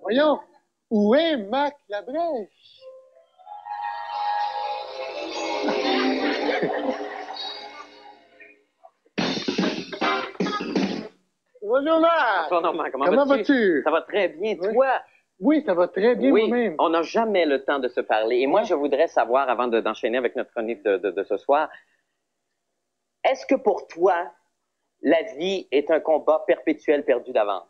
Voyons, où est Mac Labrèche? Bonjour, Mac! Bonjour, Normand, Comment vas-tu? Ça va très bien, Oui. toi? Oui, ça va très bien Oui, moi-même. on n'a jamais le temps de se parler. Et moi, je voudrais savoir, avant d'enchaîner avec notre chronique de ce soir, est-ce que pour toi, la vie est un combat perpétuel perdu d'avance?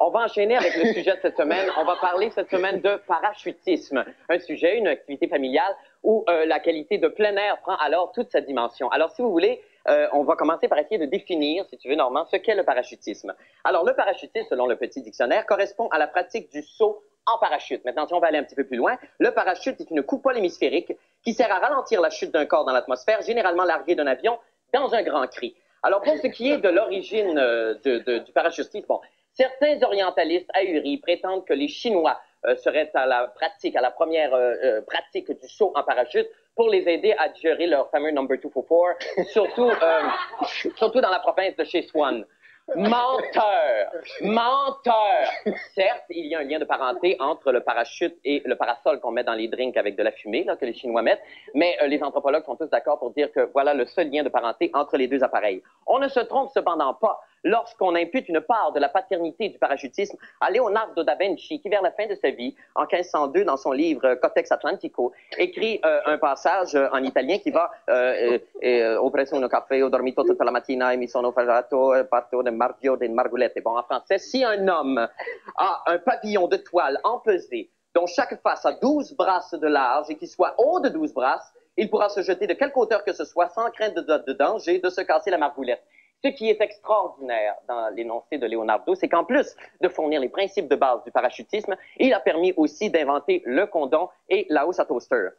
On va enchaîner avec le sujet de cette semaine. On va parler cette semaine de parachutisme, un sujet, une activité familiale où la qualité de plein air prend alors toute sa dimension. Alors, si vous voulez, on va commencer par essayer de définir, si tu veux, Normand, ce qu'est le parachutisme. Alors, le parachutisme, selon le petit dictionnaire, correspond à la pratique du saut en parachute. Maintenant, si on va aller un petit peu plus loin, le parachute est une coupole hémisphérique qui sert à ralentir la chute d'un corps dans l'atmosphère, généralement largué d'un avion, dans un grand cri. Alors, pour ce qui est de l'origine du parachutisme, bon, certains orientalistes ahuris prétendent que les Chinois seraient à la première pratique du saut en parachute pour les aider à digérer leur fameux number 244, surtout dans la province de Sichuan. Menteur! Menteur! Certes, il y a un lien de parenté entre le parachute et le parasol qu'on met dans les drinks avec de la fumée, là, que les Chinois mettent, mais les anthropologues sont tous d'accord pour dire que voilà le seul lien de parenté entre les deux appareils. On ne se trompe cependant pas lorsqu'on impute une part de la paternité du parachutisme à Leonardo da Vinci, qui, vers la fin de sa vie, en 1502, dans son livre Codex Atlantico, écrit un passage en italien qui va Ho preso un caffè, ho dormito tutta la mattina e mi sono fagiato parto del Margio del Margolette. Bon, en français, si un homme a un pavillon de toile empesé, dont chaque face a 12 brasses de large et qui soit haut de 12 brasses, il pourra se jeter de quelque hauteur que ce soit sans crainte de danger de se casser la margoulette. Ce qui est extraordinaire dans l'énoncé de Leonardo, c'est qu'en plus de fournir les principes de base du parachutisme, il a permis aussi d'inventer le condom et la housse à toaster.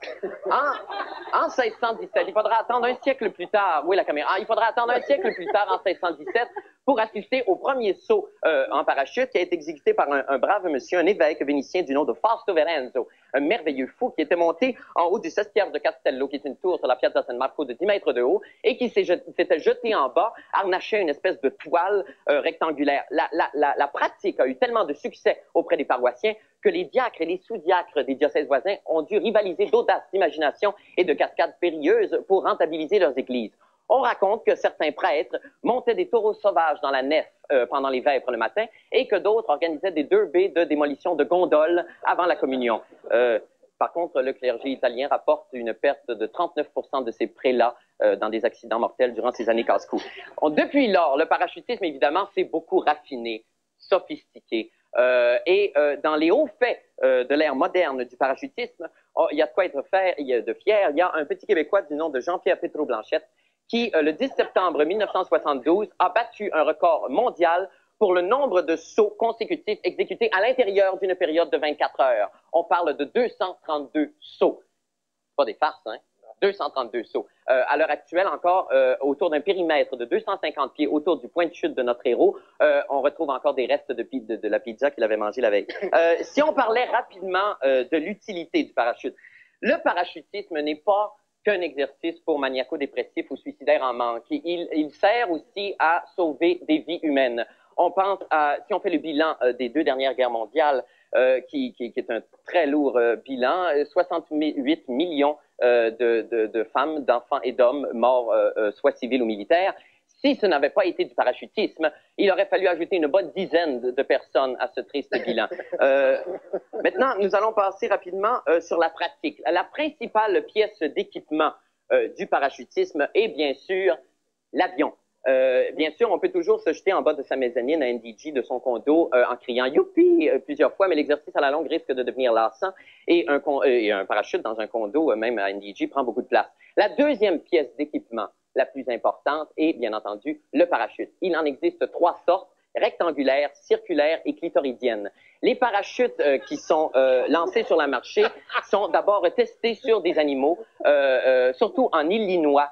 En 1617, il faudra attendre un siècle plus tard, oui la caméra, il faudra attendre un siècle plus tard, en 1617, pour assister au premier saut en parachute qui a été exécuté par un brave monsieur, un évêque vénitien du nom de Fausto Verenzo, un merveilleux fou qui était monté en haut du Sestiere de Castello, qui est une tour sur la Piazza San Marco de 10 mètres de haut, et qui s'était jeté en bas, harnaché à une espèce de toile rectangulaire. La pratique a eu tellement de succès auprès des paroissiens que les diacres et les sous-diacres des diocèses voisins ont dû rivaliser d'audace, d'imagination et de cascades périlleuses pour rentabiliser leurs églises. On raconte que certains prêtres montaient des taureaux sauvages dans la nef pendant les vêpres le matin et que d'autres organisaient des derbies de démolition de gondoles avant la communion. Par contre, le clergé italien rapporte une perte de 39% de ses prélats dans des accidents mortels durant ces années casse-cou. Depuis lors, le parachutisme, évidemment, s'est beaucoup raffiné, sophistiqué. Dans les hauts faits de l'ère moderne du parachutisme, il y a de quoi être fier. Il y a un petit Québécois du nom de Jean-Pierre Pétro-Blanchette qui, le 10 septembre 1972, a battu un record mondial pour le nombre de sauts consécutifs exécutés à l'intérieur d'une période de 24 heures. On parle de 232 sauts. Pas des farces, hein? 232 sauts. À l'heure actuelle, encore, autour d'un périmètre de 250 pieds autour du point de chute de notre héros, on retrouve encore des restes de la pizza qu'il avait mangée la veille. Si on parlait rapidement de l'utilité du parachute, le parachutisme n'est pas qu'un exercice pour maniaco-dépressifs ou suicidaires en manque. Il sert aussi à sauver des vies humaines. On pense à, si on fait le bilan des 2 dernières guerres mondiales, qui est un très lourd bilan, 68 millions de femmes, d'enfants et d'hommes morts, soit civils ou militaires. Si ce n'avait pas été du parachutisme, il aurait fallu ajouter une bonne dizaine de personnes à ce triste bilan. Maintenant, nous allons passer rapidement sur la pratique. La principale pièce d'équipement du parachutisme est bien sûr l'avion. Bien sûr, on peut toujours se jeter en bas de sa mezzanine à NDG de son condo en criant « Youpi » plusieurs fois, mais l'exercice à la longue risque de devenir lassant et un parachute dans un condo, même à NDG, prend beaucoup de place. La deuxième pièce d'équipement la plus importante est, bien entendu, le parachute. Il en existe 3 sortes, rectangulaire, circulaire et clitoridienne. Les parachutes qui sont lancés sur le marché sont d'abord testés sur des animaux, surtout en Illinois,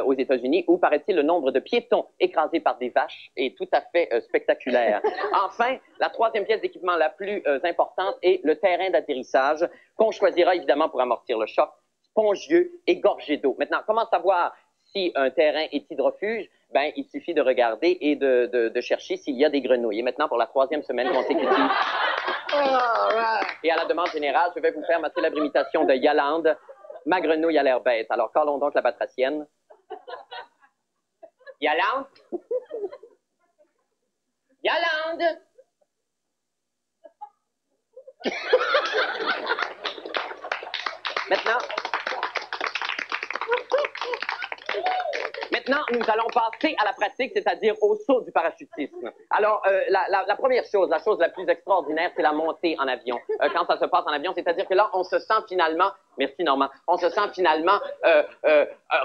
aux États-Unis, où, paraît-il, le nombre de piétons écrasés par des vaches est tout à fait spectaculaire. Enfin, la 3e pièce d'équipement la plus importante est le terrain d'atterrissage, qu'on choisira évidemment pour amortir le choc, spongieux et gorgé d'eau. Maintenant, comment savoir si un terrain est hydrofuge, ben, il suffit de regarder et de chercher s'il y a des grenouilles. Et maintenant, pour la 3e semaine consécutive, et à la demande générale, je vais vous faire ma célèbre imitation de Yolande. Ma grenouille a l'air bête. Alors, callons donc la batracienne. Yolande? Yolande? Maintenant, nous allons passer à la pratique, c'est-à-dire au saut du parachutisme. Alors, la première chose, la chose la plus extraordinaire, c'est la montée en avion. Quand ça se passe en avion, c'est-à-dire que là, on se sent finalement, merci Normand, on se sent finalement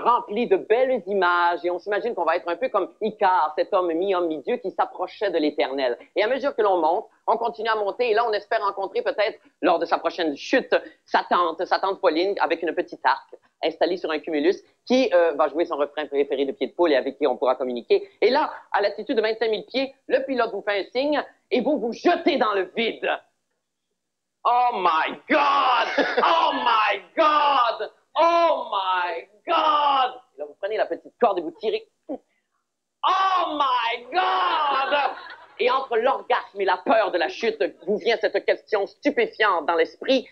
rempli de belles images et on s'imagine qu'on va être un peu comme Icare, cet homme mi-homme, mi-dieu qui s'approchait de l'éternel. Et à mesure que l'on monte, on continue à monter et là, on espère rencontrer peut-être, lors de sa prochaine chute, sa tante Pauline, avec une petite arc installée sur un cumulus qui va jouer son refrain préféré de Pied de Poule et avec qui on pourra communiquer. Et là, à l'altitude de 25 000 pieds, le pilote vous fait un signe et vous vous jetez dans le vide. Oh my God! Oh my God! Oh my God! Et là, vous prenez la petite corde et vous tirez. Oh my God! Et entre l'orgasme et la peur de la chute, vous vient cette question stupéfiante dans l'esprit.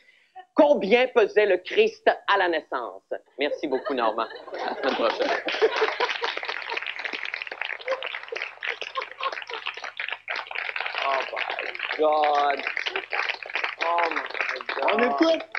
Combien pesait le Christ à la naissance? Merci beaucoup, Normand. À la semaine prochaine. Oh my God! Oh my God! On écoute!